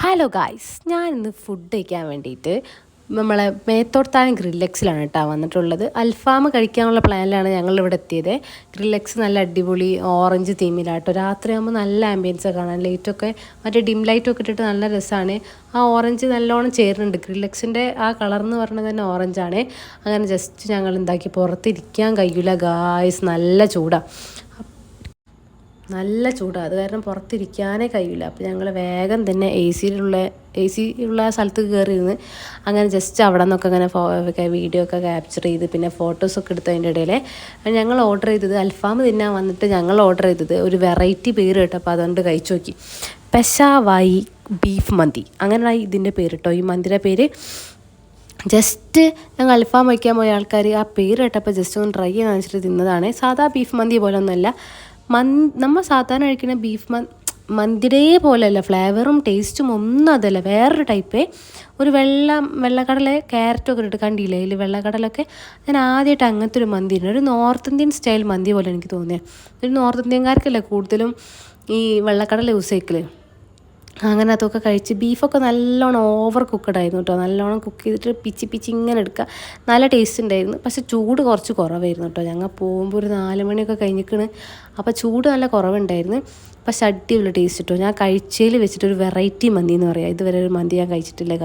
Hello guys, ഞാനിന്ന് food കഴിക്കാൻ വേണ്ടിയിട്ട് നമ്മളെ മേത്തോടത്താനം ഗ്രില്ലെക്സിലാണ് കേട്ടോ വന്നിട്ടുള്ളത്. അൽഫാം കഴിക്കാനുള്ള പ്ലാനിലാണ് ഞങ്ങളിവിടെ എത്തിയത്. ഗ്രില്ലെക്സ് നല്ല അടിപൊളി ഓറഞ്ച് തീമിലാട്ടോ. രാത്രിയാകുമ്പോൾ നല്ല ആംബിയൻസ് കാണാൻ, ലൈറ്റൊക്കെ മറ്റേ ഡിം ലൈറ്റൊക്കെ ഇട്ടിട്ട് നല്ല രസമാണ്. ആ ഓറഞ്ച് നല്ലോണം ചേരുന്നുണ്ട്. ഗ്രില്ലെക്സിൻ്റെ ആ കളർ എന്ന് പറഞ്ഞത് തന്നെ ഓറഞ്ചാണ്. അങ്ങനെ ജസ്റ്റ് ഞങ്ങൾ എന്താക്കി, പുറത്തിരിക്കാൻ കഴിയില്ല ഗായ്സ്, നല്ല ചൂടാണ്. അത് കാരണം പുറത്തിരിക്കാനേ കഴിയില്ല. അപ്പോൾ ഞങ്ങൾ വേഗം തന്നെ എ സി ഉള്ള സ്ഥലത്ത് കയറിയിരുന്ന് അങ്ങനെ ജസ്റ്റ് അവിടെ നിന്നൊക്കെ അങ്ങനെ വീഡിയോ ഒക്കെ ക്യാപ്ചർ ചെയ്ത് പിന്നെ ഫോട്ടോസൊക്കെ എടുത്തതിൻ്റെ ഇടയിൽ ഞങ്ങൾ ഓർഡർ ചെയ്തത് അൽഫാം തിന്നാൻ വന്നിട്ട് ഞങ്ങൾ ഓർഡർ ചെയ്തത് ഒരു വെറൈറ്റി പേര് കേട്ടപ്പോൾ അതുകൊണ്ട് കഴിച്ചു നോക്കി. പെഷാവായി ബീഫ് മന്തി, അങ്ങനെയാണ് ഇതിൻ്റെ പേര് കേട്ടോ. ഈ മന്തിയുടെ പേര് ജസ്റ്റ് ഞങ്ങൾ അൽഫാം വയ്ക്കാൻ പോയ ആൾക്കാർ ആ പേര് കേട്ടപ്പോൾ ജസ്റ്റ് ഒന്ന് ട്രൈ ചെയ്യാൻ വെച്ചിട്ട് തിന്നതാണ്. സാധാ ബീഫ് മന്തി പോലെ ഒന്നുമല്ല. നമ്മൾ സാധാരണ കഴിക്കുന്ന ബീഫ് മന്തിരേ പോലെയല്ല, ഫ്ലേവറും ടേസ്റ്റും ഒന്നും അതല്ല, വേറൊരു ടൈപ്പേ. ഒരു വെള്ളക്കടല ക്യാരറ്റൊക്കെ ഇട്ടിട്ട് കണ്ടില്ലേ അതിൽ വെള്ളക്കടലൊക്കെ. ഞാൻ ആദ്യമായിട്ട് അങ്ങനത്തെ ഒരു മന്തി, ഒരു നോർത്ത് ഇന്ത്യൻ സ്റ്റൈൽ മന്തി പോലെ എനിക്ക് തോന്നിയത്. ഒരു നോർത്ത് ഇന്ത്യൻകാർക്കല്ലേ കൂടുതലും ഈ വെള്ളക്കടല യൂസ് ചെയ്യൽ. അങ്ങനെ അതൊക്കെ കഴിച്ച് ബീഫൊക്കെ നല്ലോണം ഓവർ കുക്കഡ് ആയിരുന്നു കേട്ടോ. നല്ലോണം കുക്ക് ചെയ്തിട്ട് പിച്ചി ഇങ്ങനെ എടുക്കുക. നല്ല ടേസ്റ്റ് ഉണ്ടായിരുന്നു. പക്ഷേ ചൂട് കുറച്ച് കുറവായിരുന്നു കേട്ടോ. ഞങ്ങൾ പോകുമ്പോൾ ഒരു 4 മണിയൊക്കെ കഴിഞ്ഞിരിക്കണ്. അപ്പോൾ ചൂട് നല്ല കുറവുണ്ടായിരുന്നു. പക്ഷേ അടിപൊളി ടേസ്റ്റ് കേട്ടോ. ഞാൻ കഴിച്ചതിൽ വെച്ചിട്ടൊരു വെറൈറ്റി മന്തി എന്ന് പറയാം. ഇതുവരെ ഒരു മന്തി ഞാൻ കഴിച്ചിട്ടില്ല.